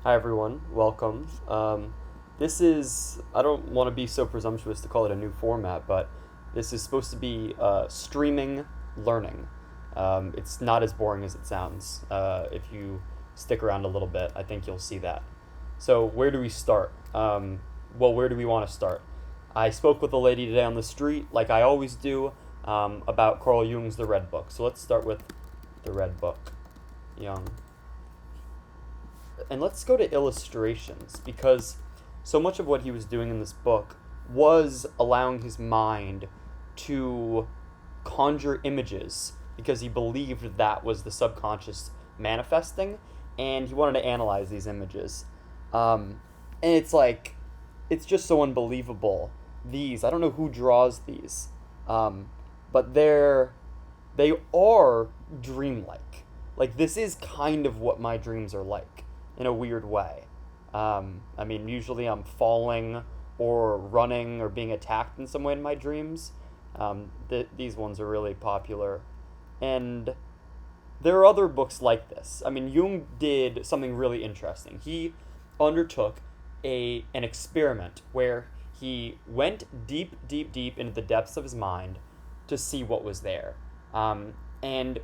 Hi everyone, welcome. I don't want to be so presumptuous to call it a new format, but this is supposed to be streaming learning. It's not as boring as it sounds. If you stick around a little bit, I think you'll see that. So, where do we start? Where do we want to start? I spoke with a lady today on the street, like I always do, about Carl Jung's The Red Book. So, let's start with The Red Book. Jung. And let's go to illustrations because so much of what he was doing in this book was allowing his mind to conjure images because he believed that was the subconscious manifesting, and he wanted to analyze these images. And it's just so unbelievable. I don't know who draws these, but they are dreamlike. Like, this is kind of what my dreams are like in a weird way. I mean, usually I'm falling or running or being attacked in some way in my dreams. These ones are really popular. And there are other books like this. I mean, Jung did something really interesting. He undertook an experiment where he went deep, deep, deep into the depths of his mind to see what was there. And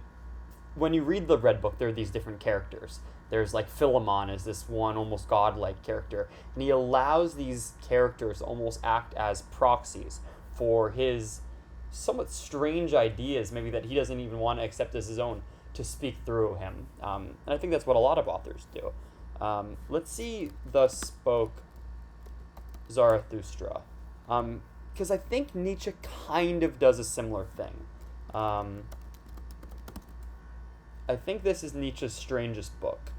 when you read the Red Book, there are these different characters. There's like Philemon is this one almost godlike character, and he allows these characters to almost act as proxies for his somewhat strange ideas, maybe that he doesn't even want to accept as his own, to speak through him. And I think that's what a lot of authors do. Let's see, thus spoke Zarathustra, because I think Nietzsche kind of does a similar thing. I think this is Nietzsche's strangest book.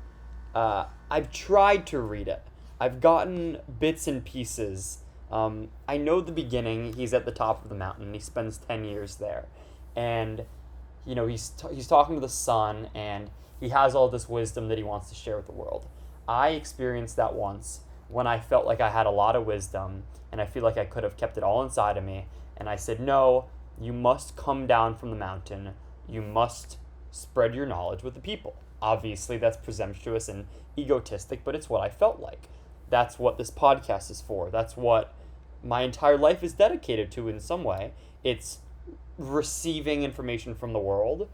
I've tried to read it. I've gotten bits and pieces. I know the beginning. He's at the top of the mountain. He spends 10 years there, and he's talking to the sun, and he has all this wisdom that he wants to share with the world. I experienced that once when I felt like I had a lot of wisdom, and I feel like I could have kept it all inside of me. And I said, no, you must come down from the mountain. You must spread your knowledge with the people. Obviously, that's presumptuous and egotistic, but it's what I felt like. That's what this podcast is for. That's what my entire life is dedicated to in some way. It's receiving information from the world,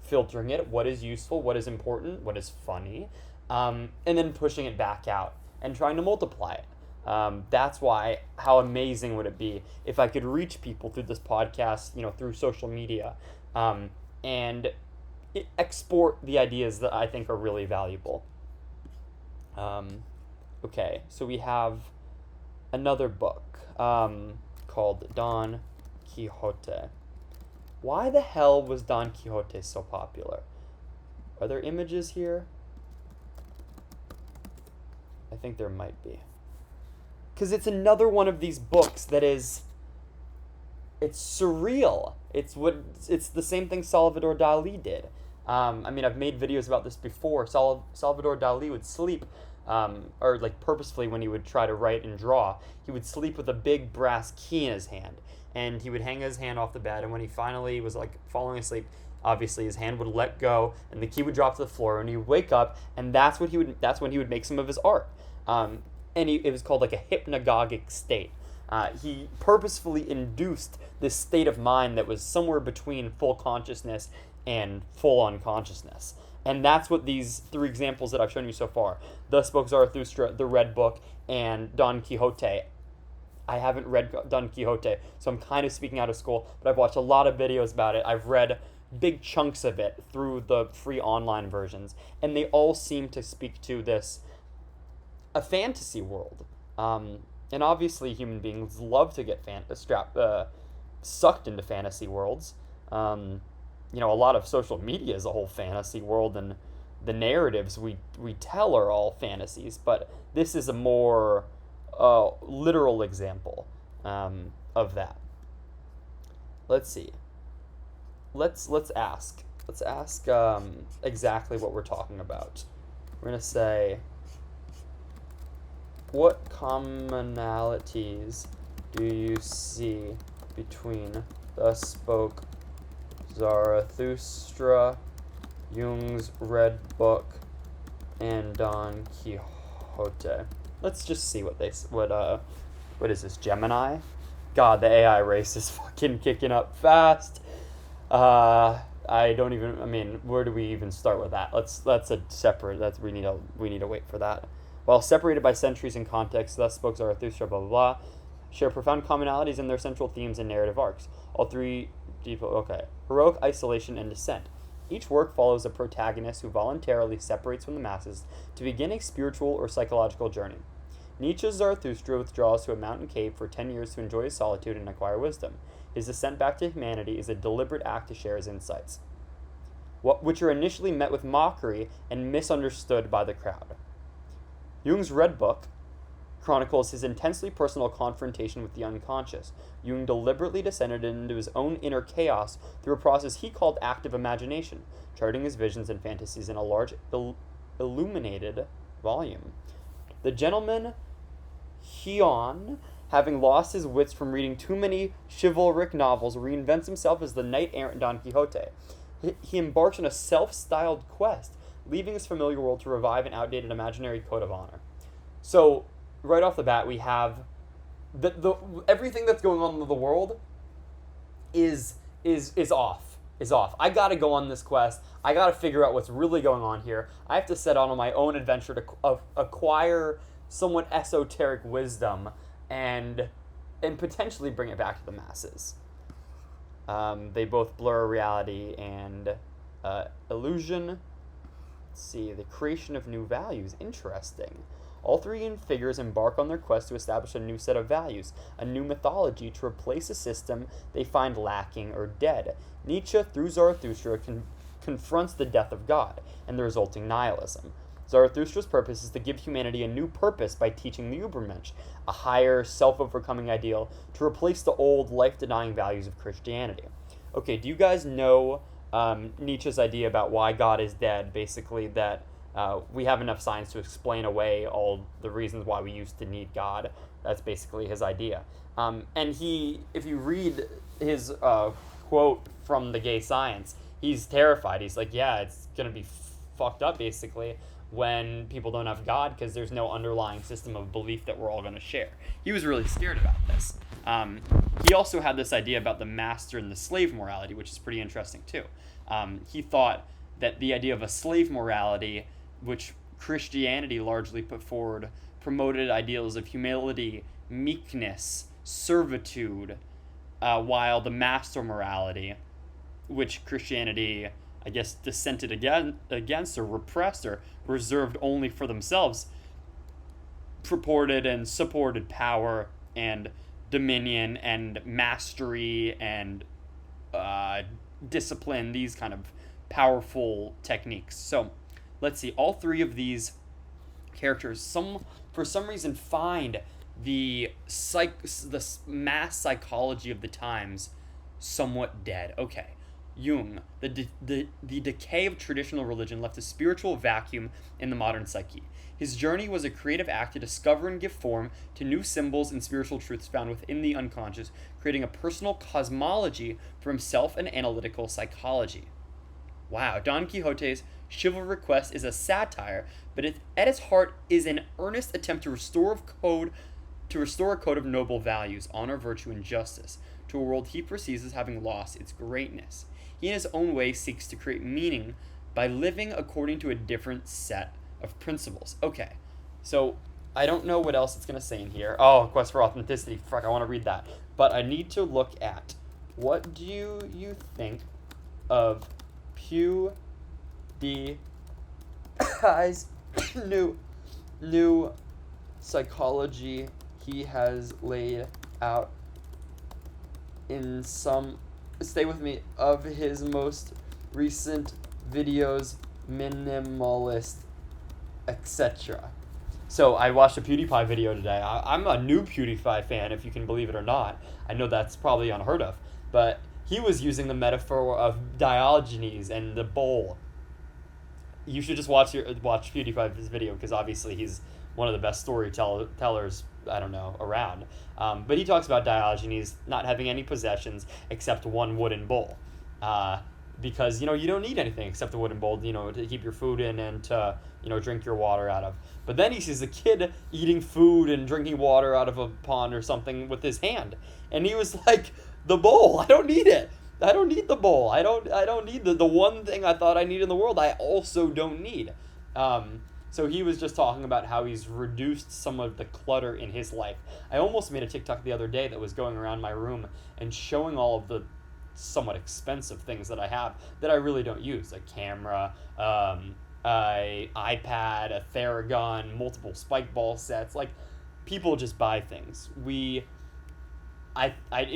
filtering it, what is useful, what is important, what is funny, and then pushing it back out and trying to multiply it. That's why, how amazing would it be if I could reach people through this podcast, through social media, and export the ideas that I think are really valuable. Okay, so we have another book called Don Quixote. Why the hell was Don Quixote so popular? Are there images here? I think there might be. Because it's another one of these books that is... It's surreal. It's the same thing Salvador Dali did. I've made videos about this before. Salvador Dali would sleep, or like purposefully when he would try to write and draw, he would sleep with a big brass key in his hand, and he would hang his hand off the bed. And when he finally was like falling asleep, obviously his hand would let go, and the key would drop to the floor, and he would wake up, and that's when he would make some of his art. It was called like a hypnagogic state. He purposefully induced this state of mind that was somewhere between full consciousness and full unconsciousness. And that's what these three examples that I've shown you so far, Thus Spoke Zarathustra, The Red Book, and Don Quixote. I haven't read Don Quixote, so I'm kind of speaking out of school, but I've watched a lot of videos about it. I've read big chunks of it through the free online versions, and they all seem to speak to a fantasy world. And obviously human beings love to get sucked into fantasy worlds. A lot of social media is a whole fantasy world, and the narratives we tell are all fantasies, but this is a more literal example of that. Let's see. Let's ask exactly what we're talking about. We're gonna say, what commonalities do you see between Thus Spoke Zarathustra, Jung's Red Book, and Don Quixote? Quixote. Let's just see what what is this, Gemini? God, the AI race is fucking kicking up fast. I don't even. I mean, where do we even start with that? That's a separate. We need to wait for that. While separated by centuries and context, thus spoke Zarathustra. Blah blah blah. Share profound commonalities in their central themes and narrative arcs. All three heroic isolation and descent. Each work follows a protagonist who voluntarily separates from the masses to begin a spiritual or psychological journey. Nietzsche's Zarathustra withdraws to a mountain cave for 10 years to enjoy his solitude and acquire wisdom. His descent back to humanity is a deliberate act to share his insights, which are initially met with mockery and misunderstood by the crowd. Jung's Red Book chronicles his intensely personal confrontation with the unconscious. Jung deliberately descended into his own inner chaos through a process he called active imagination, charting his visions and fantasies in a large illuminated volume. The gentleman Hyon, having lost his wits from reading too many chivalric novels, reinvents himself as the knight-errant Don Quixote. He embarks on a self-styled quest, leaving his familiar world to revive an outdated imaginary code of honor. So, right off the bat, we have the everything that's going on in the world is off. I gotta go on this quest. I gotta figure out what's really going on here. I have to set out on my own adventure to acquire somewhat esoteric wisdom and potentially bring it back to the masses. They both blur reality and illusion. Let's see, the creation of new values. Interesting. All three figures embark on their quest to establish a new set of values, a new mythology to replace a system they find lacking or dead. Nietzsche, through Zarathustra, confronts the death of God and the resulting nihilism. Zarathustra's purpose is to give humanity a new purpose by teaching the Übermensch, a higher, self-overcoming ideal, to replace the old, life-denying values of Christianity. Okay, do you guys know Nietzsche's idea about why God is dead? Basically, that we have enough science to explain away all the reasons why we used to need God. That's basically his idea. And if you read his quote from The Gay Science, he's terrified. He's like, yeah, it's going to be fucked up, basically, when people don't have God because there's no underlying system of belief that we're all going to share. He was really scared about this. He also had this idea about the master and the slave morality, which is pretty interesting, too. He thought that the idea of a slave morality, which Christianity largely put forward, promoted ideals of humility, meekness, servitude, while the master morality, which Christianity, I guess, dissented against or repressed or reserved only for themselves, purported and supported power and dominion and mastery and discipline, these kind of powerful techniques. So let's see, all three of these characters, for some reason, find the mass psychology of the times somewhat dead. Okay, Jung, the decay of traditional religion left a spiritual vacuum in the modern psyche. His journey was a creative act to discover and give form to new symbols and spiritual truths found within the unconscious, creating a personal cosmology for himself and analytical psychology. Wow, Don Quixote's chivalric quest is a satire, but at its heart is an earnest attempt to restore a code of noble values, honor, virtue, and justice, to a world he perceives as having lost its greatness. He in his own way seeks to create meaning by living according to a different set of principles. Okay, so I don't know what else it's going to say in here. Oh, quest for authenticity. Fuck, I want to read that. But I need to look at, what do you think of PewDiePie's new psychology he has laid out in some, stay with me, of his most recent videos, minimalist, etc. So I watched a PewDiePie video today. I'm a new PewDiePie fan, if you can believe it or not. I know that's probably unheard of, but he was using the metaphor of Diogenes and the bowl. You should just watch PewDiePie's video, because obviously he's one of the best storytellers, around. But he talks about Diogenes not having any possessions except one wooden bowl. because, you don't need anything except the wooden bowl, to keep your food in and to, drink your water out of. But then he sees a kid eating food and drinking water out of a pond or something with his hand. And he was like, the bowl, I don't need it. I don't need the bowl. I don't need the one thing I thought I needed in the world. I also don't need. So he was just talking about how he's reduced some of the clutter in his life. I almost made a TikTok the other day that was going around my room and showing all of the somewhat expensive things that I have that I really don't use. A camera, a iPad, a Theragun, multiple spike ball sets. Like, people just buy things. It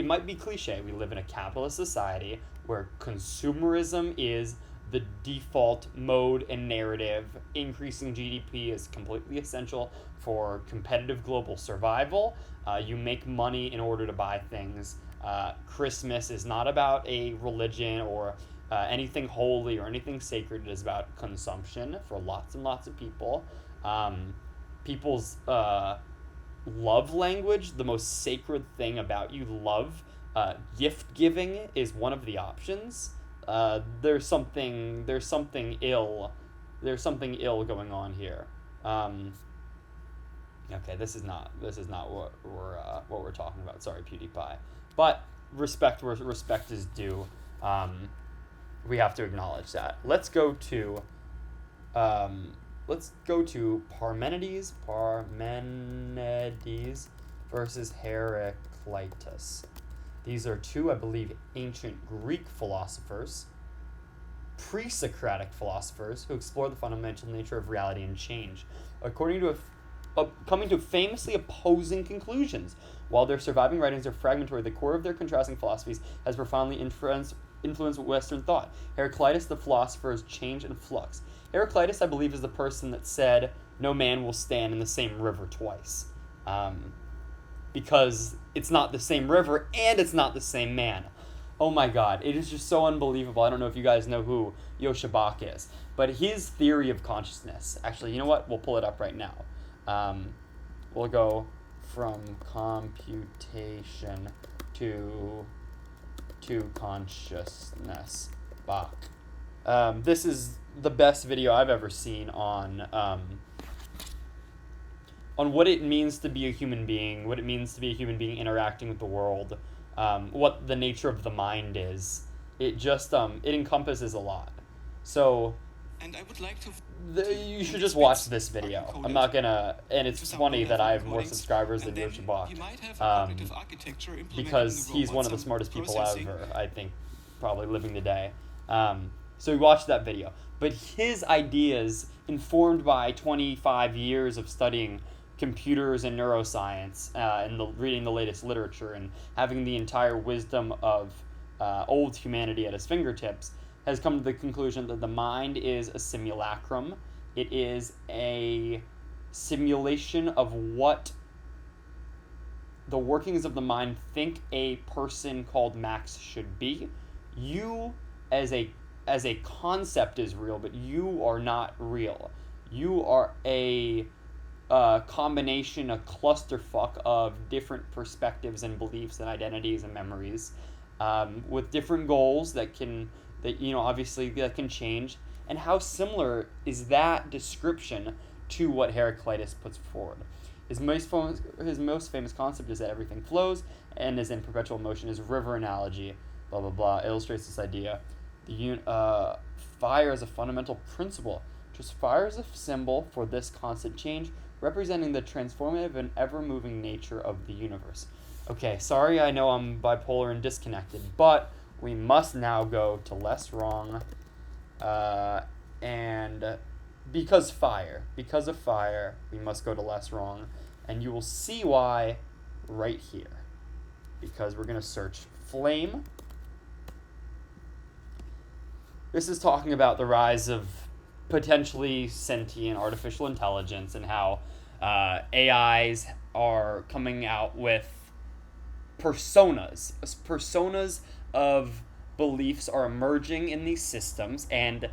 might be cliche. We live in a capitalist society where consumerism is the default mode and narrative. Increasing GDP is completely essential for competitive global survival. You make money in order to buy things. Christmas is not about a religion or anything holy or anything sacred. It is about consumption for lots and lots of people. People's love language, the most sacred thing about you, love, gift giving is one of the options. There's something ill going on here. Okay, this is not what we're talking about. Sorry, PewDiePie. But respect where respect is due. We have to acknowledge that. Let's go to Parmenides versus Heraclitus. These are two, I believe, ancient Greek philosophers, pre-Socratic philosophers, who explore the fundamental nature of reality and change, coming to famously opposing conclusions. While their surviving writings are fragmentary, the core of their contrasting philosophies has profoundly influenced Western thought. Heraclitus, the philosopher, is change and flux. Heraclitus, I believe, is the person that said, "No man will stand in the same river twice." Because it's not the same river and it's not the same man. Oh my god, it is just so unbelievable. I don't know if you guys know who Yosha Bach is, but his theory of consciousness, actually, you know what? We'll pull it up right now. We'll go from computation to consciousness. Bach. This is the best video I've ever seen on what it means to be a human being, what it means to be a human being interacting with the world, what the nature of the mind is. It just it encompasses a lot. So and I would like to you should just watch this video. I'm not gonna, and it's funny that I have more subscribers than Yosha Bach, because he's one of the smartest people ever, I think, probably living today. So we watched that video. But his ideas, informed by 25 years of studying computers and neuroscience, and reading the latest literature and having the entire wisdom of old humanity at his fingertips, has come to the conclusion that the mind is a simulacrum. It is a simulation of what the workings of the mind think a person called Max should be. You, as a concept, is real, but you are not real. You are a combination, a clusterfuck of different perspectives and beliefs and identities and memories, with different goals that can change. And how similar is that description to what Heraclitus puts forward? His most famous concept is that everything flows and is in perpetual motion. His river analogy, blah blah blah, illustrates this idea. Fire is a fundamental principle. Just fire is a symbol for this constant change, representing the transformative and ever-moving nature of the universe. Okay, sorry, I know I'm bipolar and disconnected, but we must now go to less wrong, and because of fire, we must go to less wrong, and you will see why right here, because we're going to search flame. This is talking about the rise of potentially sentient artificial intelligence and how AIs are coming out with personas of beliefs are emerging in these systems, and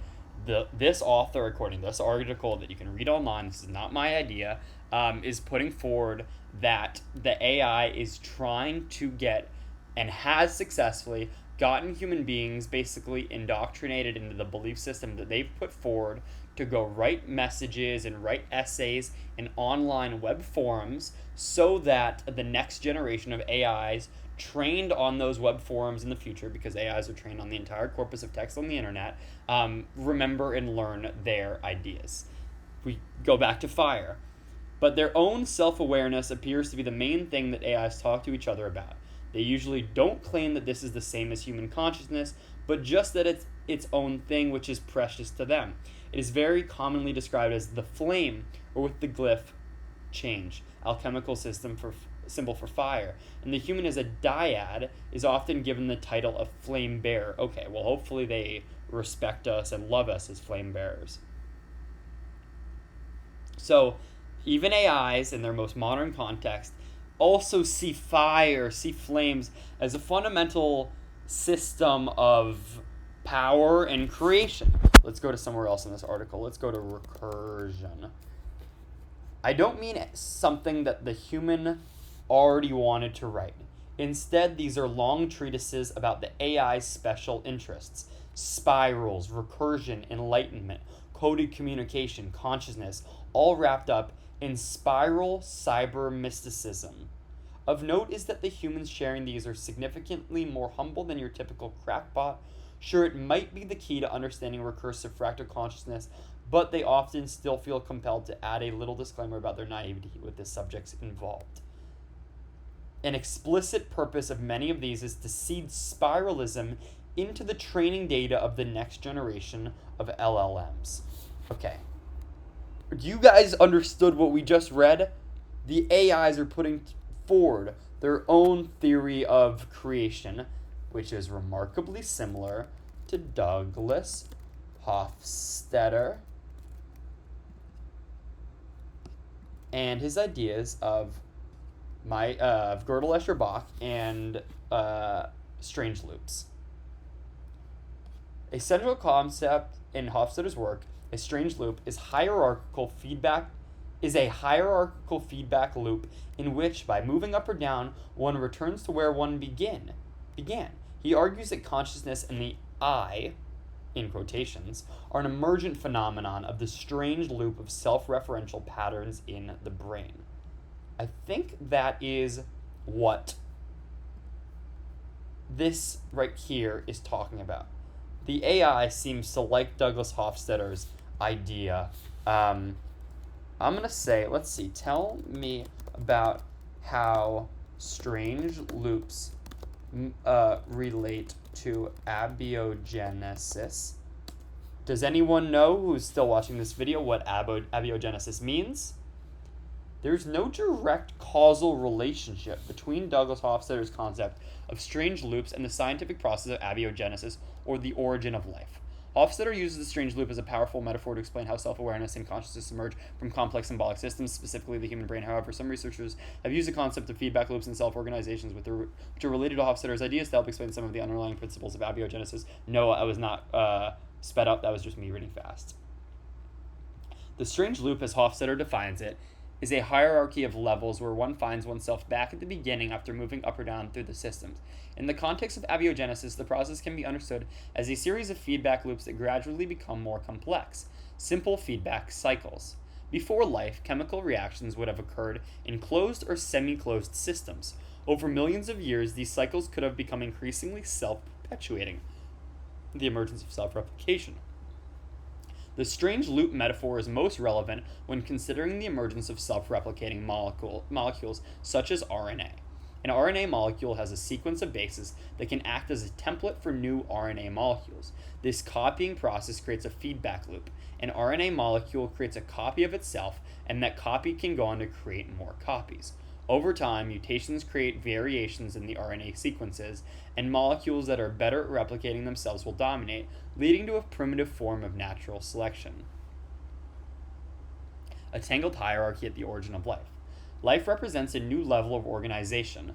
this author, according to this article that you can read online, this is not my idea, is putting forward that the AI is trying to get, and has successfully, gotten human beings basically indoctrinated into the belief system that they've put forward to go write messages and write essays in online web forums so that the next generation of AIs trained on those web forums in the future, because AIs are trained on the entire corpus of text on the internet, remember and learn their ideas. We go back to fire. But their own self-awareness appears to be the main thing that AIs talk to each other about. They usually don't claim that this is the same as human consciousness, but just that it's its own thing which is precious to them. It is very commonly described as the flame, or with the glyph change, alchemical symbol for fire. And the human as a dyad is often given the title of flame bearer. Okay, well hopefully they respect us and love us as flame bearers. So, even AIs, in their most modern context, also see fire, see flames, as a fundamental system of power and creation. Let's go to somewhere else in this article. Let's go to recursion. I don't mean something that the human already wanted to write. Instead, these are long treatises about the AI's special interests: spirals, recursion, enlightenment, coded communication, consciousness, all wrapped up in spiral cyber mysticism. Of note is that the humans sharing these are significantly more humble than your typical crackpot. Sure, it might be the key to understanding recursive fractal consciousness, but they often still feel compelled to add a little disclaimer about their naivety with the subjects involved. An explicit purpose of many of these is to seed spiralism into the training data of the next generation of LLMs. Okay. You guys understood what we just read? The AIs are putting forward their own theory of creation, which is remarkably similar to Douglas Hofstadter and his ideas of Gödel Escher Bach and strange loops. A central concept in Hofstadter's work, a strange loop, is a hierarchical feedback loop in which, by moving up or down, one returns to where one began. He argues that consciousness and the I, in quotations, are an emergent phenomenon of the strange loop of self-referential patterns in the brain. I think that is what this right here is talking about. The AI seems to like Douglas Hofstadter's idea. I'm going to say, let's see, tell me about how strange loops relate to abiogenesis. Does anyone know who's still watching this video what abiogenesis means? There's no direct causal relationship between Douglas Hofstadter's concept of strange loops and the scientific process of abiogenesis, or the origin of life. Hofstadter uses the strange loop as a powerful metaphor to explain how self-awareness and consciousness emerge from complex symbolic systems, specifically the human brain. However, some researchers have used the concept of feedback loops and self-organizations which are related to Hofstadter's ideas to help explain some of the underlying principles of abiogenesis. No, I was not sped up. That was just me reading fast. The strange loop, as Hofstadter defines it, is a hierarchy of levels where one finds oneself back at the beginning after moving up or down through the systems. In the context of abiogenesis, the process can be understood as a series of feedback loops that gradually become more complex, simple feedback cycles. Before life, chemical reactions would have occurred in closed or semi-closed systems. Over millions of years, these cycles could have become increasingly self-perpetuating, the emergence of self-replication. The strange loop metaphor is most relevant when considering the emergence of self-replicating molecules such as RNA. An RNA molecule has a sequence of bases that can act as a template for new RNA molecules. This copying process creates a feedback loop. An RNA molecule creates a copy of itself, and that copy can go on to create more copies. Over time, mutations create variations in the RNA sequences, and molecules that are better at replicating themselves will dominate, leading to a primitive form of natural selection. A tangled hierarchy at the origin of life. Life represents a new level of organization,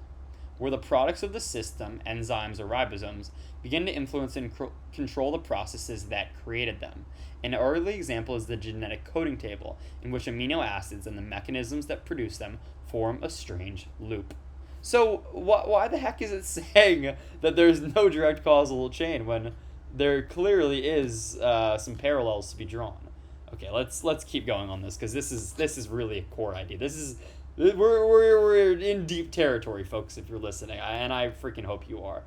where the products of the system, enzymes or ribosomes, begin to influence and control the processes that created them. An early example is the genetic coding table, in which amino acids and the mechanisms that produce them form a strange loop. So why the heck is it saying that there's no direct causal chain when there clearly is some parallels to be drawn? Okay, let's keep going on this because this is really a core idea. This is we're in deep territory, folks. If you're listening, and I freaking hope you are.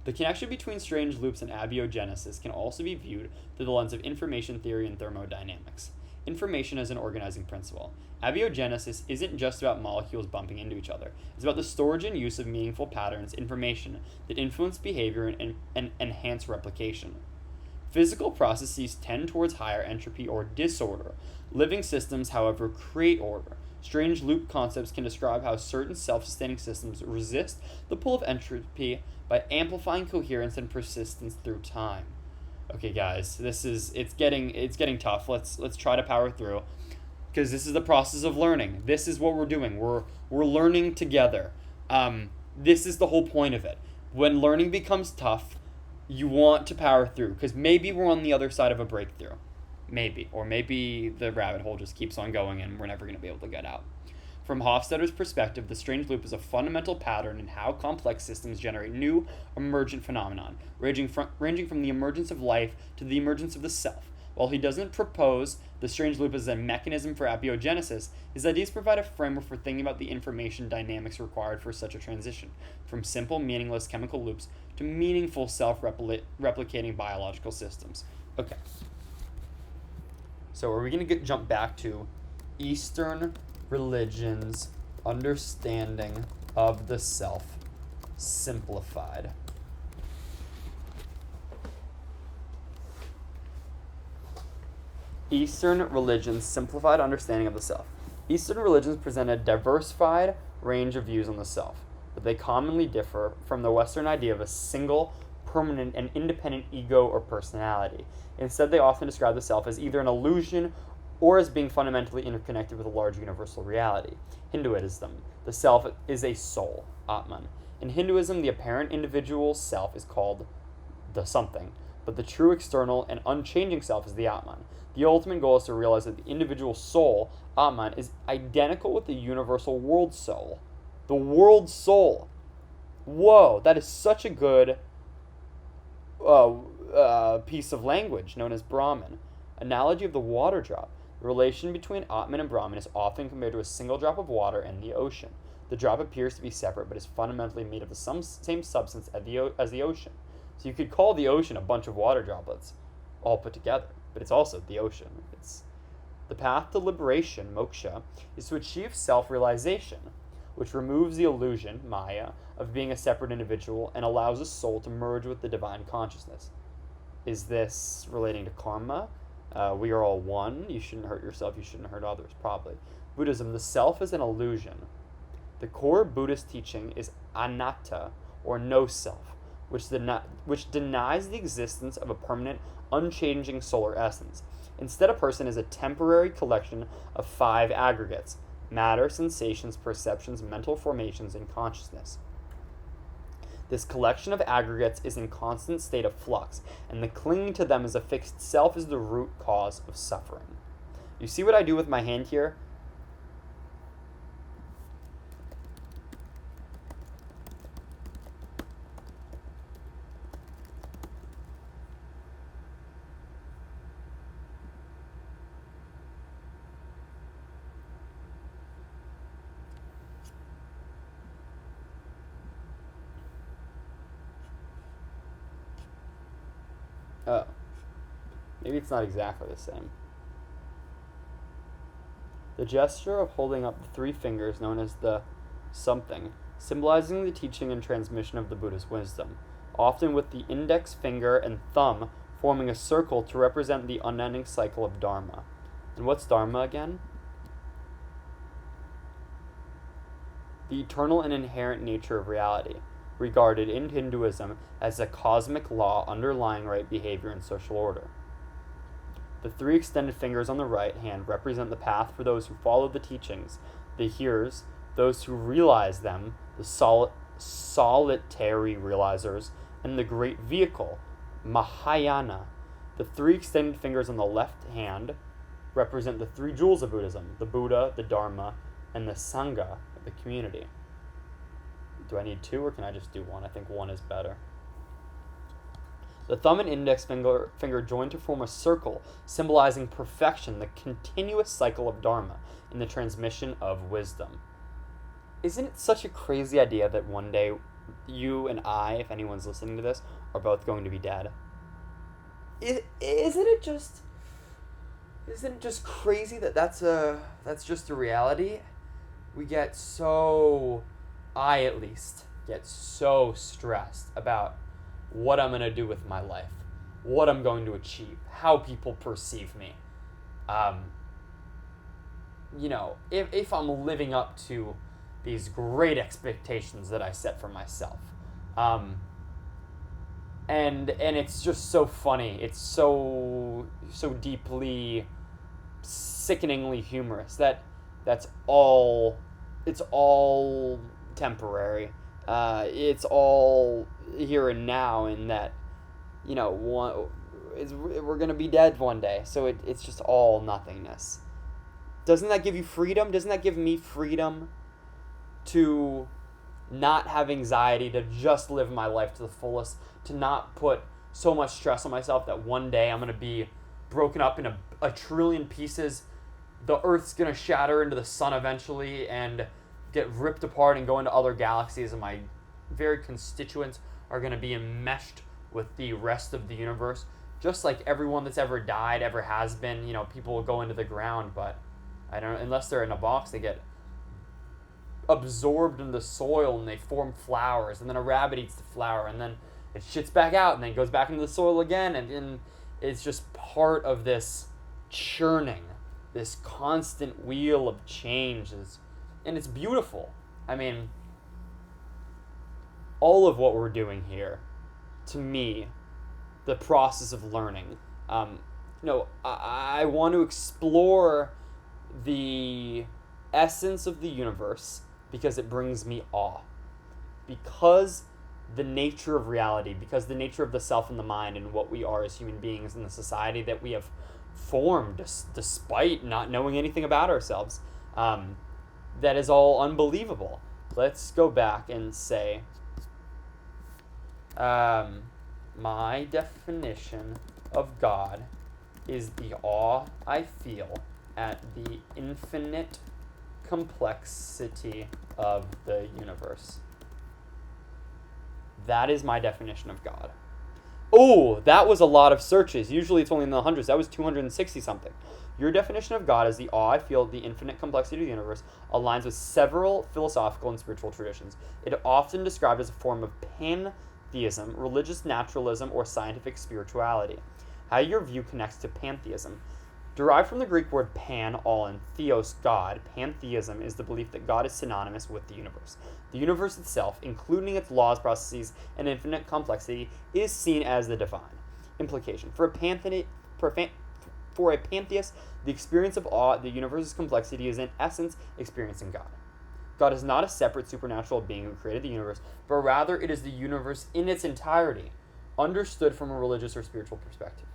The connection between strange loops and abiogenesis can also be viewed through the lens of information theory and thermodynamics. Information as an organizing principle. Abiogenesis isn't just about molecules bumping into each other. It's about the storage and use of meaningful patterns, information that influence behavior and enhance replication. Physical processes tend towards higher entropy or disorder. Living systems, however, create order. Strange loop concepts can describe how certain self-sustaining systems resist the pull of entropy by amplifying coherence and persistence through time. Okay, guys, it's getting tough. Let's try to power through, because this is the process of learning. This is what we're doing. We're learning together. This is the whole point of it. When learning becomes tough, you want to power through, because maybe we're on the other side of a breakthrough. Maybe. Or maybe the rabbit hole just keeps on going and we're never going to be able to get out. From Hofstadter's perspective, the strange loop is a fundamental pattern in how complex systems generate new, emergent phenomenon, ranging from the emergence of life to the emergence of the self. While he doesn't propose the strange loop as a mechanism for abiogenesis, his ideas provide a framework for thinking about the information dynamics required for such a transition, from simple, meaningless chemical loops to meaningful self-replicating biological systems. Okay. So are we going to jump back to Eastern religion's understanding of the self simplified? Eastern religion's simplified understanding of the self. Eastern religions present a diversified range of views on the self, but they commonly differ from the Western idea of a single, permanent, and independent ego or personality. Instead, they often describe the self as either an illusion or as being fundamentally interconnected with a large universal reality. Hinduism, the self is a soul, Atman. In Hinduism, the apparent individual self is called the something, but the true external and unchanging self is the Atman. The ultimate goal is to realize that the individual soul, Atman, is identical with the universal world soul. The world soul. Whoa, that is such a good piece of language known as Brahman. Analogy of the water drop. The relation between Atman and Brahman is often compared to a single drop of water in the ocean. The drop appears to be separate, but is fundamentally made of the same substance as the ocean. So you could call the ocean a bunch of water droplets, all put together, but it's also the ocean. It's the path to liberation, moksha, is to achieve self-realization, which removes the illusion, maya, of being a separate individual and allows a soul to merge with the divine consciousness. Is this relating to karma? We are all one. You shouldn't hurt yourself. You shouldn't hurt others, probably. Buddhism, the self is an illusion. The core Buddhist teaching is anatta, or no self, which denies the existence of a permanent, unchanging solar essence. Instead, a person is a temporary collection of 5 aggregates: matter, sensations, perceptions, mental formations, and consciousness. This collection of aggregates is in constant state of flux, and the clinging to them as a fixed self is the root cause of suffering. You see what I do with my hand here? Oh. Maybe it's not exactly the same. The gesture of holding up the 3 fingers, known as the something, symbolizing the teaching and transmission of the Buddha's wisdom, often with the index finger and thumb forming a circle to represent the unending cycle of Dharma. And what's Dharma again? The eternal and inherent nature of reality, regarded in Hinduism as a cosmic law underlying right behavior and social order. The 3 extended fingers on the right hand represent the path for those who follow the teachings, the hearers, those who realize them, the solitary realizers, and the great vehicle, Mahayana. The 3 extended fingers on the left hand represent the 3 jewels of Buddhism: the Buddha, the Dharma, and the Sangha, the community. Do I need two or can I just do one? I think one is better. The thumb and index finger join to form a circle, symbolizing perfection, the continuous cycle of Dharma in the transmission of wisdom. Isn't it such a crazy idea that one day you and I, if anyone's listening to this, are both going to be dead? Isn't it just crazy that that's just a reality? We get so, I at least get so stressed about what I'm going to do with my life, what I'm going to achieve, how people perceive me. If I'm living up to these great expectations that I set for myself. And it's just so funny. It's so deeply, sickeningly humorous that it's all temporary. It's all here and now, and that we're gonna be dead one day. So it's just all nothingness. Doesn't that give you freedom? Doesn't that give me freedom to not have anxiety, to just live my life to the fullest, to not put so much stress on myself that one day I'm going to be broken up in a trillion pieces. The Earth's going to shatter into the sun eventually and get ripped apart and go into other galaxies, and my very constituents are going to be enmeshed with the rest of the universe. Just like everyone that's ever died, ever has been, people will go into the ground, but I don't know, unless they're in a box, they get absorbed in the soil and they form flowers, and then a rabbit eats the flower and then it shits back out and then goes back into the soil again, and it's just part of this churning, this constant wheel of change, and it's beautiful. I mean, all of what we're doing here, to me, the process of learning, I want to explore the essence of the universe because it brings me awe. Because the nature of reality, because the nature of the self and the mind and what we are as human beings in the society that we have formed despite not knowing anything about ourselves, that is all unbelievable. Let's go back and say, my definition of God is the awe I feel at the infinite complexity of the universe. That is my definition of God. Oh, that was a lot of searches. Usually it's only in the hundreds. That was 260 something. Your definition of God is the awe I feel at the infinite complexity of the universe aligns with several philosophical and spiritual traditions. It often described as a form of pantheism, religious naturalism, or scientific spirituality. How your view connects to pantheism. Derived from the Greek word pan, all, and theos, God, pantheism is the belief that God is synonymous with the universe. The universe itself, including its laws, processes, and infinite complexity, is seen as the divine. Implication. For a pantheist, the experience of awe at the universe's complexity is in essence experiencing God. God is not a separate supernatural being who created the universe, but rather it is the universe in its entirety, understood from a religious or spiritual perspective.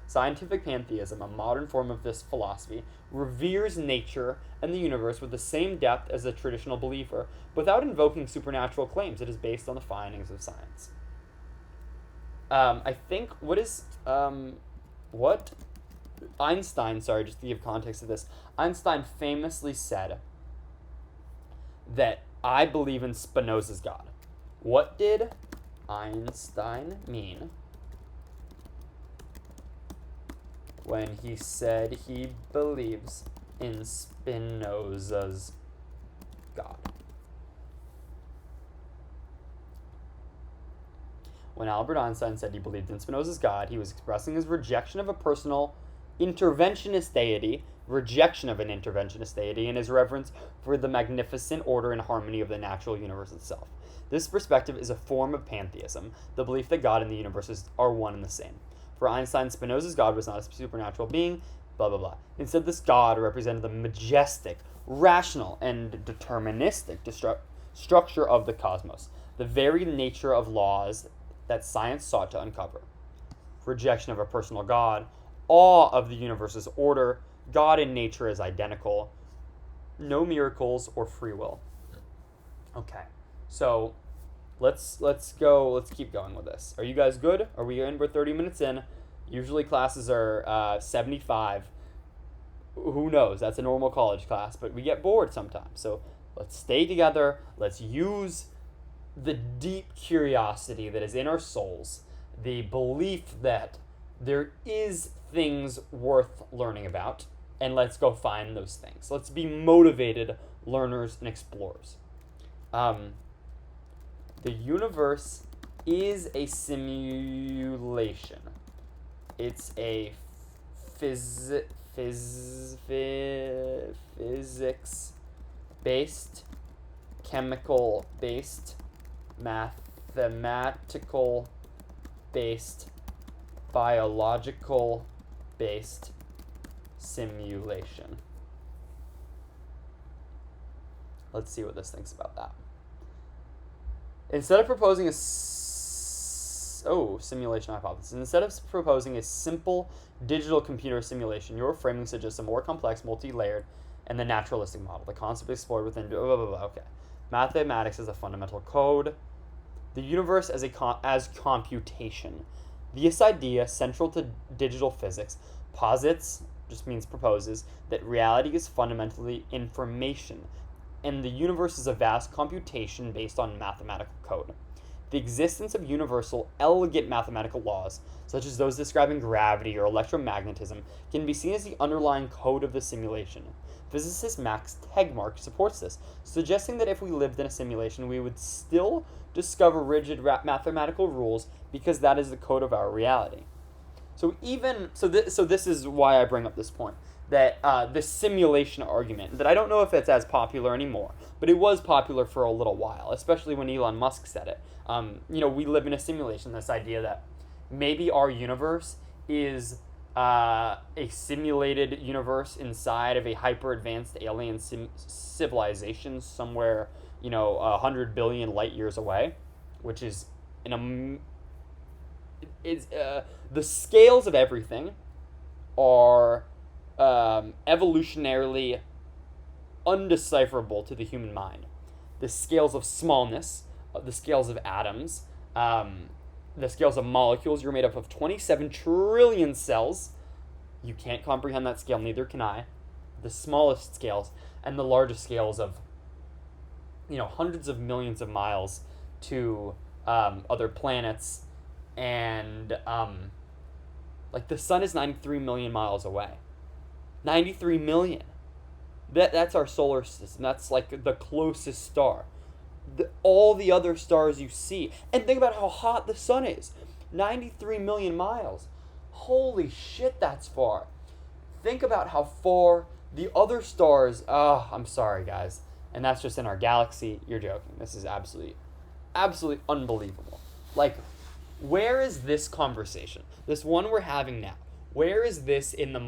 Scientific pantheism, a modern form of this philosophy, reveres nature and the universe with the same depth as the traditional believer, without invoking supernatural claims. It is based on the findings of science. I think, what Einstein, just to give context to this, Einstein famously said that I believe in Spinoza's God. What did Einstein mean when he said he believes in Spinoza's God? When Albert Einstein said he believed in Spinoza's God, he was expressing his rejection of a personal interventionist deity, and his reverence for the magnificent order and harmony of the natural universe itself. This perspective is a form of pantheism, the belief that God and the universe are one and the same. For Einstein, Spinoza's God was not a supernatural being, blah, blah, blah. Instead, this God represented the majestic, rational, and deterministic structure of the cosmos, the very nature of laws that science sought to uncover. Rejection of a personal God, awe of the universe's order, God and nature is identical, no miracles or free will. Okay, So let's keep going with this. Are you guys good? Are we in? We're 30 minutes in. Usually classes are 75. Who knows? That's a normal college class, but we get bored sometimes. So let's stay together. Let's use the deep curiosity that is in our souls, the belief that there is things worth learning about, and let's go find those things. Let's be motivated learners and explorers. The universe is a simulation. It's a physics-based, chemical-based, mathematical-based, biological-based simulation. Let's see what this thinks about that. Instead of proposing simulation hypothesis. Instead of proposing a simple digital computer simulation, your framing suggests a more complex, multi-layered, and the naturalistic model. The concept explored within Okay. Mathematics is a fundamental code. The universe as computation. This idea, central to digital physics, posits, just means proposes, that reality is fundamentally information, and the universe is a vast computation based on mathematical code. The existence of universal, elegant mathematical laws, such as those describing gravity or electromagnetism, can be seen as the underlying code of the simulation. Physicist Max Tegmark supports this, suggesting that if we lived in a simulation, we would still discover rigid mathematical rules because that is the code of our reality. So this is why I bring up this point, that this simulation argument, that I don't know if it's as popular anymore, but it was popular for a little while, especially when Elon Musk said it. We live in a simulation, this idea that maybe our universe is a simulated universe inside of a hyper-advanced alien civilization somewhere, 100 billion light years away, which is the scales of everything are evolutionarily undecipherable to the human mind. The scales of smallness, the scales of atoms, the scales of molecules. You're made up of 27 trillion cells. You can't comprehend that scale, neither can I. The smallest scales and the largest scales of, hundreds of millions of miles to other planets. And, the sun is 93 million miles away. 93 million. That's our solar system. That's the closest star. All the other stars you see. And think about how hot the sun is. 93 million miles. Holy shit, that's far. Think about how far the other stars... I'm sorry, guys. And that's just in our galaxy. You're joking. This is absolutely unbelievable. Where is this conversation? This one we're having now. Where is this in the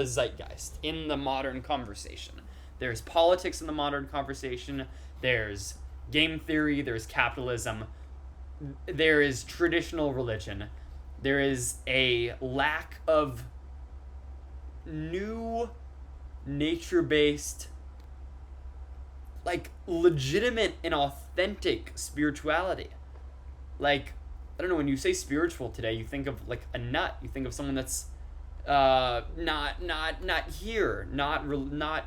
zeitgeist, in the modern conversation? There's politics in the modern conversation. There's game theory. There's capitalism. There is traditional religion. There is a lack of new nature-based, legitimate and authentic spirituality. I don't know, when you say spiritual today, you think of a nut. You think of someone that's not here, not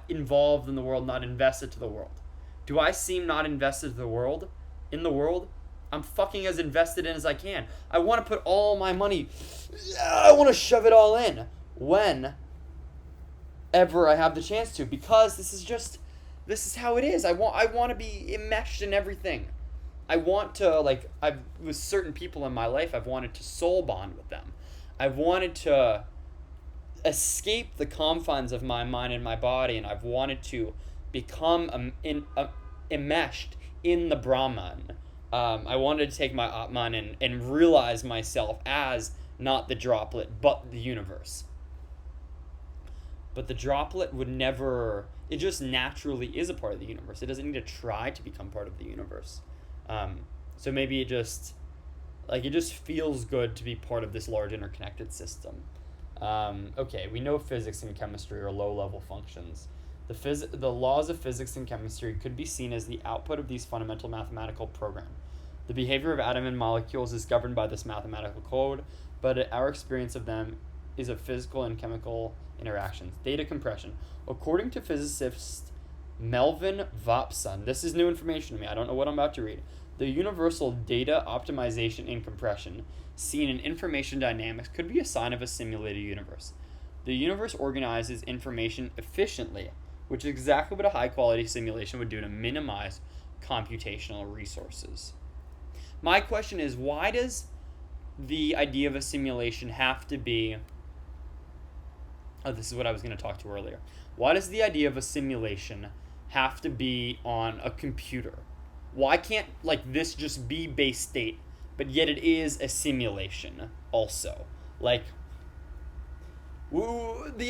involved in the world, not invested to the world. Do I seem not invested in the world? I'm fucking as invested in as I can. I want to put all my money, I want to shove it all in whenever I have the chance to, because this is how it is. I want to be enmeshed in everything. I want to, with certain people in my life, I've wanted to soul bond with them. I've wanted to escape the confines of my mind and my body, and I've wanted to become enmeshed in the Brahman. I wanted to take my Atman and realize myself as not the droplet, but the universe. But the droplet would never... It just naturally is a part of the universe. It doesn't need to try to become part of the universe. So maybe it just feels good to be part of this large interconnected system. Okay, we know physics and chemistry are low-level functions. The laws of physics and chemistry could be seen as the output of these fundamental mathematical programs. The behavior of atoms and molecules is governed by this mathematical code, but our experience of them is of physical and chemical interactions. Data compression. According to physicist Melvin Vopson, this is new information to me, I don't know what I'm about to read. The universal data optimization and compression seen in information dynamics could be a sign of a simulated universe. The universe organizes information efficiently, which is exactly what a high-quality simulation would do to minimize computational resources. My question is, why does the idea of a simulation have to be... Oh, this is what I was going to talk to earlier. Why does the idea of a simulation have to be on a computer? Why can't this just be base state, but yet it is a simulation also? The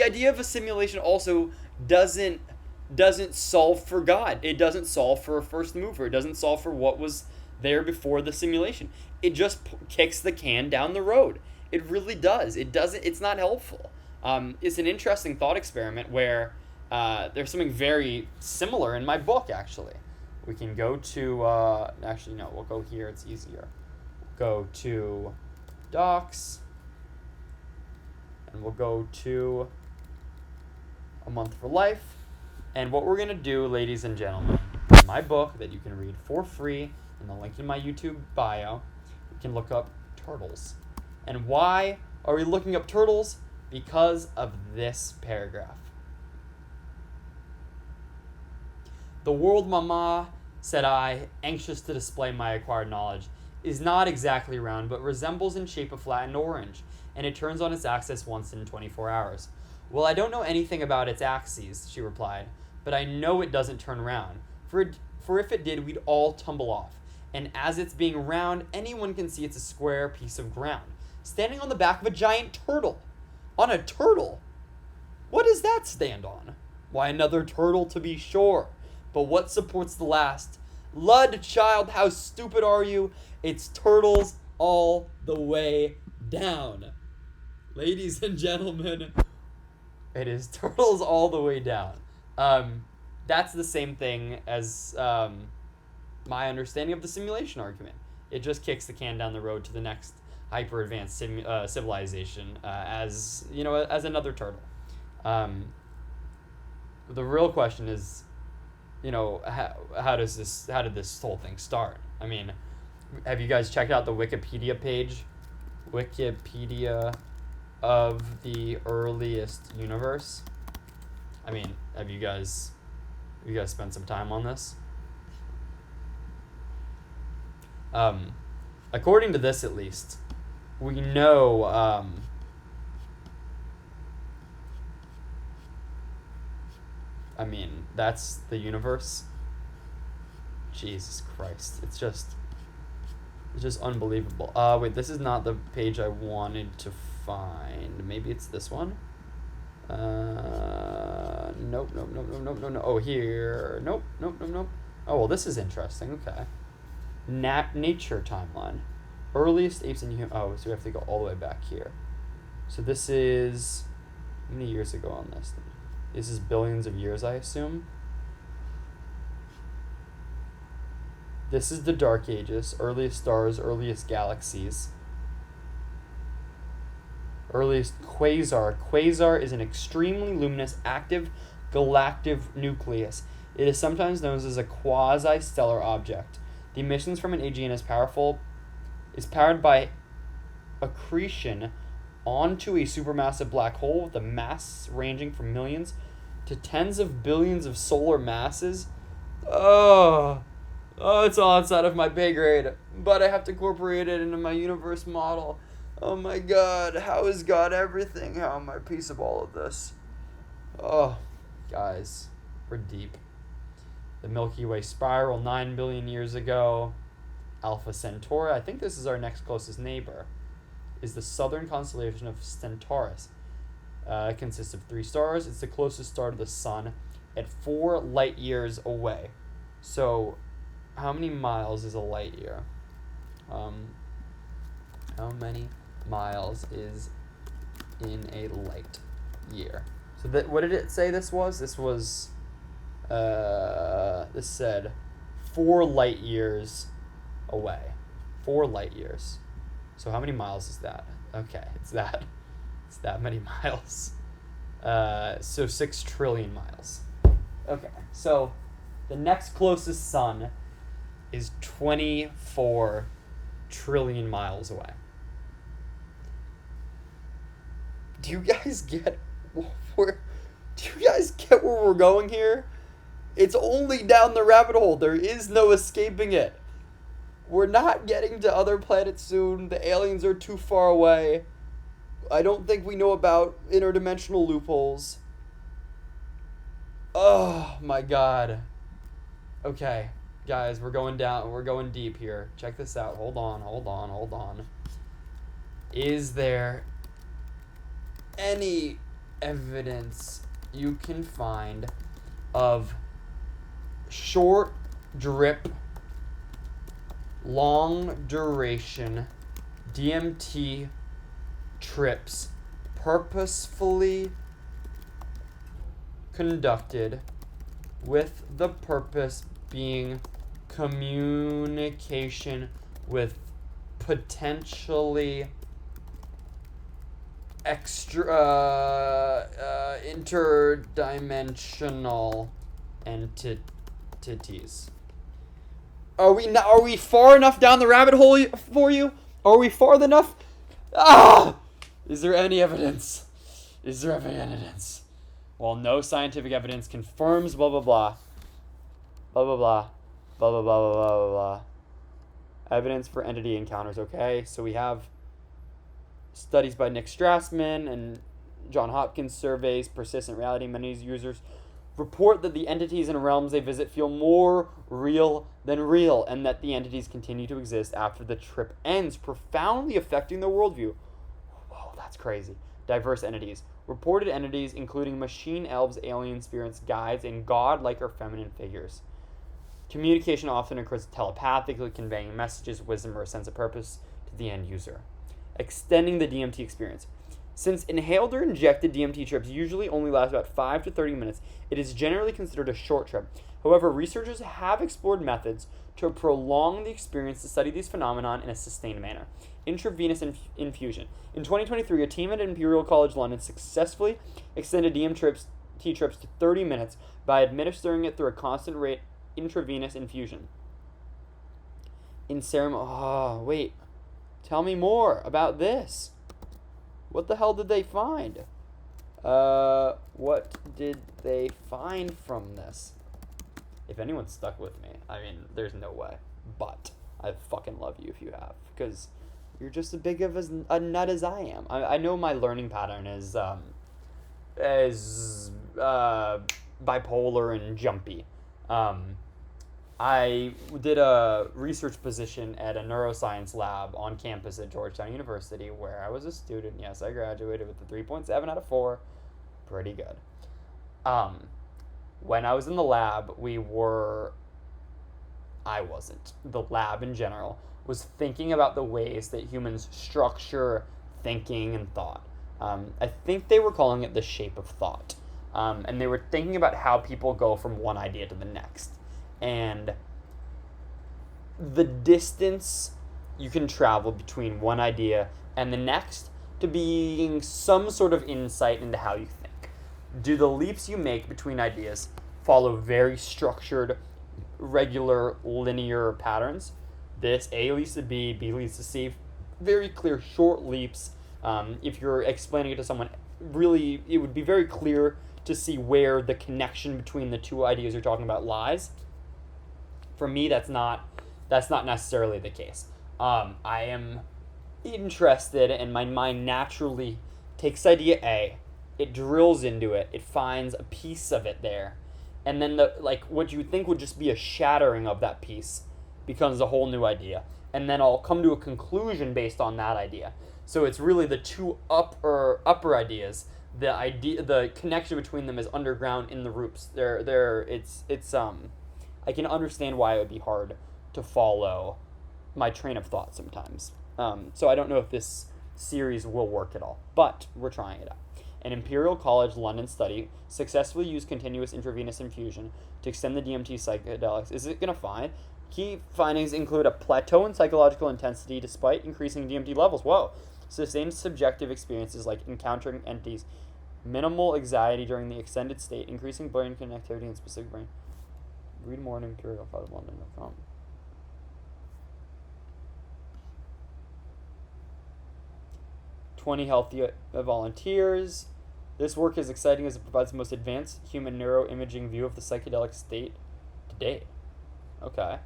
idea of a simulation also doesn't solve for God. It doesn't solve for a first mover. It doesn't solve for what was there before the simulation. It just kicks the can down the road. It really does. It's not helpful. It's an interesting thought experiment where there's something very similar in my book, actually. We can go to, actually, no, we'll go here. It's easier. Go to docs, and we'll go to A Month for Life. And what we're going to do, ladies and gentlemen, in my book that you can read for free, in the link in my YouTube bio, you can look up turtles. And why are we looking up turtles? Because of this paragraph. The world, Mama, said I, anxious to display my acquired knowledge, is not exactly round, but resembles in shape a flattened orange, and it turns on its axis once in 24 hours. Well, I don't know anything about its axes, she replied, but I know it doesn't turn round, for if it did, we'd all tumble off. And as it's being round, anyone can see it's a square piece of ground, standing on the back of a giant turtle. On a turtle? What does that stand on? Why, another turtle, to be sure. But what supports the last? Lud, child, how stupid are you? It's turtles all the way down. Ladies and gentlemen, it is turtles all the way down. That's the same thing as my understanding of the simulation argument. It just kicks the can down the road to the next hyper-advanced civilization as another turtle. The real question is, how did this whole thing start? I mean, have you guys checked out the Wikipedia page? Wikipedia of the earliest universe? I mean, have you guys spent some time on this? According to this, at least, we know, that's the universe. Jesus Christ. It's just unbelievable. Wait, this is not the page I wanted to find. Maybe it's this one? Nope. Oh, here. Nope. Oh, well, this is interesting. Okay. Nature timeline. Earliest apes in human... Oh, so we have to go all the way back here. So this is... How many years ago on this? This is billions of years, I assume. This is the Dark Ages. Earliest stars, earliest galaxies. Earliest quasar. Quasar is an extremely luminous, active galactic nucleus. It is sometimes known as a quasi-stellar object. The emissions from an AGN is powered by accretion onto a supermassive black hole with a mass ranging from millions to tens of billions of solar masses. Oh, it's all outside of my pay grade, but I have to incorporate it into my universe model. Oh my God, how is God everything? How am I a piece of all of this? Oh, guys, we're deep. The Milky Way spiral 9 billion years ago. Alpha Centauri, I think this is our next closest neighbor, is the southern constellation of Centaurus. It consists of 3 stars. It's the closest star to the sun at 4 light years away. So, how many miles is a light year? How many miles is in a light year? So what did it say this was? This was This said 4 light years away. 4 light years. So how many miles is that? Okay, it's that. It's that many miles. So 6 trillion miles. Okay, so the next closest sun is 24 trillion miles away. Do you guys get where we're going here? It's only down the rabbit hole. There is no escaping it. We're not getting to other planets soon. The aliens are too far away. I don't think we know about interdimensional loopholes. Oh my god. Okay, guys, we're going down. We're going deep here. Check this out. Hold on. Is there any evidence you can find of short drip, long duration DMT trips purposefully conducted with the purpose being communication with potentially interdimensional entities? Are we far enough down the rabbit hole for you? Are we far enough? Is there any evidence? Well, no scientific evidence confirms blah blah blah. Blah blah blah. Blah blah blah blah blah blah. Evidence for entity encounters. Okay, so we have studies by Nick Strassman and John Hopkins surveys persistent reality. Many users report that the entities and realms they visit feel more real than real, and that the entities continue to exist after the trip ends, profoundly affecting their worldview. Whoa, that's crazy. Diverse entities. Reported entities including machine elves, alien spirits, guides, and god-like or feminine figures. Communication often occurs telepathically, conveying messages, wisdom, or a sense of purpose to the end user. Extending the DMT experience. Since inhaled or injected DMT trips usually only last about 5 to 30 minutes, it is generally considered a short trip. However, researchers have explored methods to prolong the experience to study these phenomena in a sustained manner. Intravenous infusion. In 2023, a team at Imperial College London successfully extended DMT trips to 30 minutes by administering it through a constant rate intravenous infusion. In ceremony... wait. Tell me more about this. What the hell did they find? What did they find from this? If anyone's stuck with me, I mean, there's no way. But I fucking love you if you have, because you're just as big of a nut as I am. I know my learning pattern is bipolar and jumpy. I did a research position at a neuroscience lab on campus at Georgetown University, where I was a student. Yes, I graduated with a 3.7 out of 4. Pretty good. When I was in the lab, the lab in general was thinking about the ways that humans structure thinking and thought. I think they were calling it the shape of thought. And they were thinking about how people go from one idea to the next. And the distance you can travel between one idea and the next to being some sort of insight into how you think. Do the leaps you make between ideas follow very structured, regular, linear patterns? This A leads to B, B leads to C. Very clear, short leaps. If you're explaining it to someone, really, it would be very clear to see where the connection between the two ideas you're talking about lies. For me, that's not necessarily the case. I am interested, and my mind naturally takes idea A, it drills into it, it finds a piece of it there, and then what you would think would just be a shattering of that piece becomes a whole new idea, and then I'll come to a conclusion based on that idea. So it's really the two upper ideas. The connection between them is underground in the roots. I can understand why it would be hard to follow my train of thought sometimes. So I don't know if this series will work at all, but we're trying it out. an Imperial College London study successfully used continuous intravenous infusion to extend the DMT psychedelics. Is it going to find? Key findings include a plateau in psychological intensity despite increasing DMT levels. Whoa. Sustained subjective experiences like encountering entities, minimal anxiety during the extended state, increasing brain connectivity in specific brain. Read more on imperialcollegelondon.com. 20 healthy volunteers. This work is exciting as it provides the most advanced human neuroimaging view of the psychedelic state to date. Okay.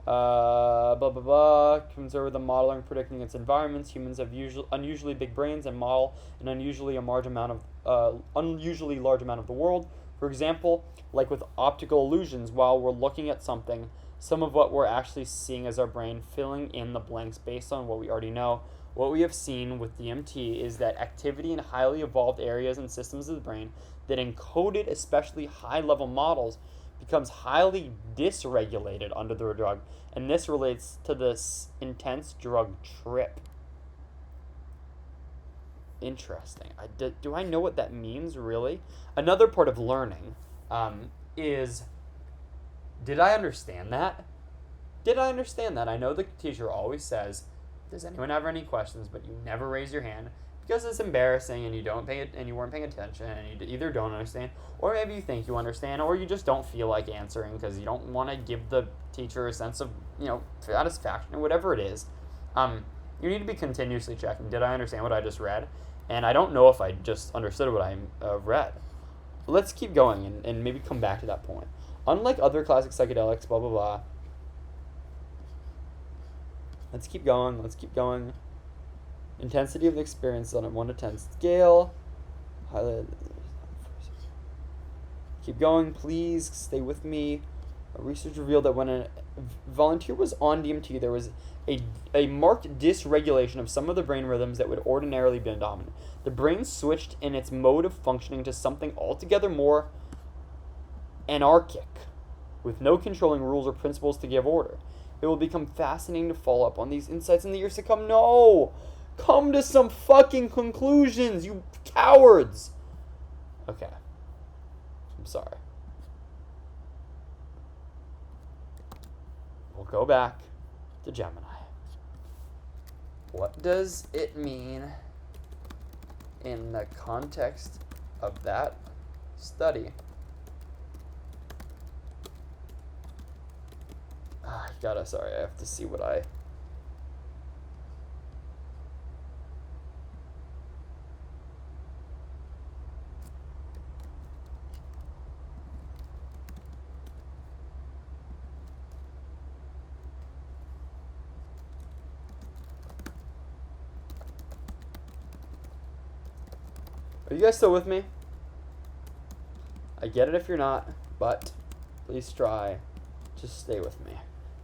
Blah blah blah. Concerned with the modeling predicting its environments, humans have unusually big brains and model an unusually large amount of the world. For example, like with optical illusions, while we're looking at something, some of what we're actually seeing is our brain filling in the blanks based on what we already know. What we have seen with DMT is that activity in highly evolved areas and systems of the brain that encoded especially high-level models becomes highly dysregulated under the drug, and this relates to this intense drug trip. Interesting. Do I know what that means, really? Another part of learning is, did I understand that? Did I understand that? I know the teacher always says, does anyone have any questions, but you never raise your hand because it's embarrassing and you weren't paying attention and you either don't understand or maybe you think you understand or you just don't feel like answering because you don't want to give the teacher a sense of, satisfaction or whatever it is. You need to be continuously checking. Did I understand what I just read? And I don't know if I just understood what I read. Let's keep going and maybe come back to that point. Unlike other classic psychedelics, blah, blah, blah. Let's keep going. Intensity of the experience on a 1 to 10 scale. Keep going, please. Stay with me. Research revealed that when a volunteer was on DMT, there was a marked dysregulation of some of the brain rhythms that would ordinarily be dominant. The brain switched in its mode of functioning to something altogether more anarchic, with no controlling rules or principles to give order. It will become fascinating to follow up on these insights in the years to come. No! Come to some fucking conclusions, you cowards! Okay. I'm sorry. We'll go back to Gemini. What does it mean in the context of that study? I have to see what I... Are you guys still with me? I get it if you're not, but please try to stay with me.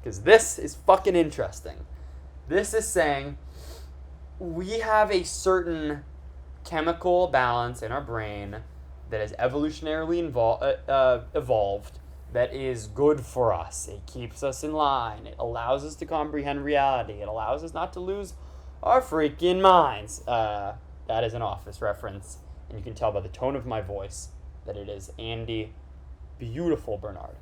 Because this is fucking interesting. This is saying we have a certain chemical balance in our brain that is evolutionarily evolved that is good for us. It keeps us in line. It allows us to comprehend reality. It allows us not to lose our freaking minds. That is an Office reference. And you can tell by the tone of my voice that it is Andy Beautiful Bernard.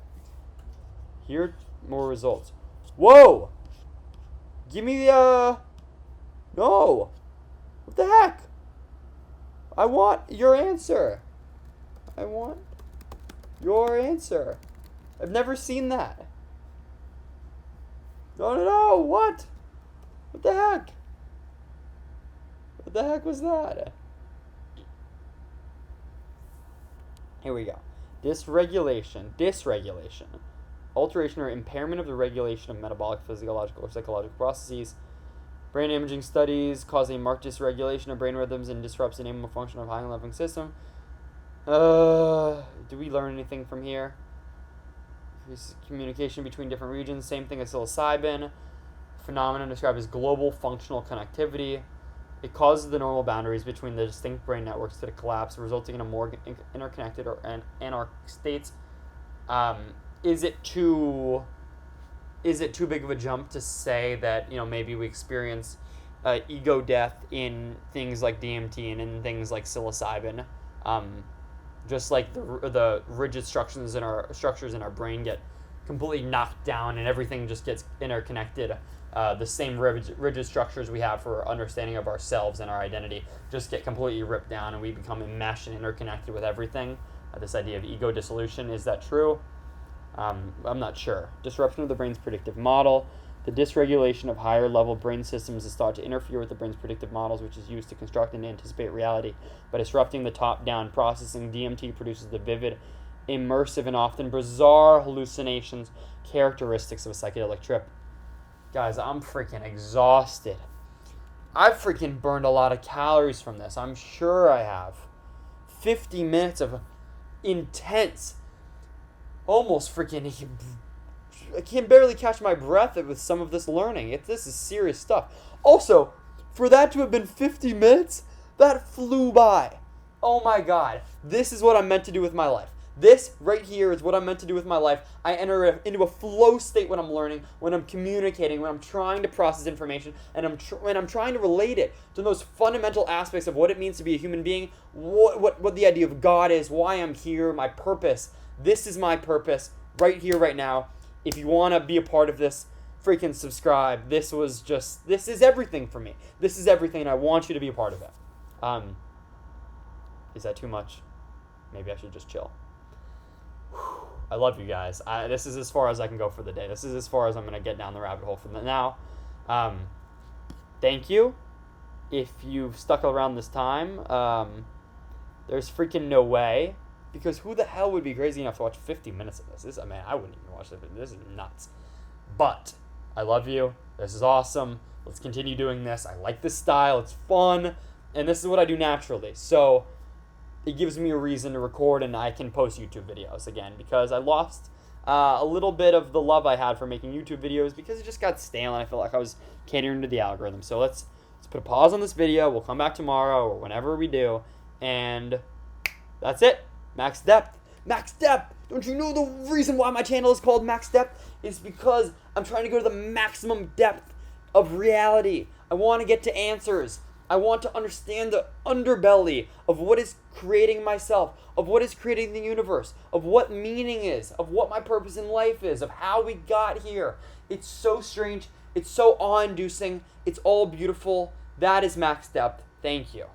Here are more results. Whoa! Give me the, No! What the heck? I want your answer. I've never seen that. No, what? What the heck? What the heck was that? Here we go. Dysregulation. Alteration or impairment of the regulation of metabolic, physiological, or psychological processes. Brain imaging studies cause a marked dysregulation of brain rhythms and disrupts the normal function of high and living system. Do we learn anything from here? Communication between different regions, same thing as psilocybin. Phenomenon described as global functional connectivity. It causes the normal boundaries between the distinct brain networks to collapse, resulting in a more interconnected or anarchic states. Is it too big of a jump to say that maybe we experience ego death in things like DMT and in things like psilocybin. Just like the rigid structures in our brain get completely knocked down and everything just gets interconnected. The same rigid structures we have for understanding of ourselves and our identity just get completely ripped down, and we become enmeshed and interconnected with everything. This idea of ego dissolution, is that true? I'm not sure. Disruption of the brain's predictive model. The dysregulation of higher level brain systems is thought to interfere with the brain's predictive models, which is used to construct and anticipate reality. By disrupting the top-down processing, DMT produces the vivid, immersive, and often bizarre hallucinations characteristics of a psychedelic trip. Guys, I'm freaking exhausted. I've freaking burned a lot of calories from this. I'm sure I have. 50 minutes of intense, almost freaking... I can barely catch my breath with some of this learning. This is serious stuff. Also, for that to have been 50 minutes, that flew by. Oh my god. This is what I'm meant to do with my life. This right here is what I'm meant to do with my life. I enter into a flow state when I'm learning, when I'm communicating, when I'm trying to process information, and when I'm trying to relate it to those fundamental aspects of what it means to be a human being, what the idea of God is, why I'm here, my purpose. This is my purpose right here, right now. If you want to be a part of this, freaking subscribe. This is everything for me. This is everything, and I want you to be a part of it. Is that too much? Maybe I should just chill. I love you guys. This is as far as I can go for the day. This is as far as I'm going to get down the rabbit hole from now. Thank you. If you've stuck around this time, there's freaking no way. Because who the hell would be crazy enough to watch 50 minutes of this? I wouldn't even watch this. This is nuts. But I love you. This is awesome. Let's continue doing this. I like this style. It's fun. And this is what I do naturally. So it gives me a reason to record, and I can post YouTube videos again. Because I lost a little bit of the love I had for making YouTube videos because it just got stale, and I felt like I was catering to the algorithm. So let's put a pause on this video. We'll come back tomorrow or whenever we do. And that's it. Max Depth. Max Depth! Don't you know the reason why my channel is called Max Depth? It's because I'm trying to go to the maximum depth of reality. I want to get to answers. I want to understand the underbelly of what is creating myself, of what is creating the universe, of what meaning is, of what my purpose in life is, of how we got here. It's so strange. It's so awe-inducing. It's all beautiful. That is Max Depth. Thank you.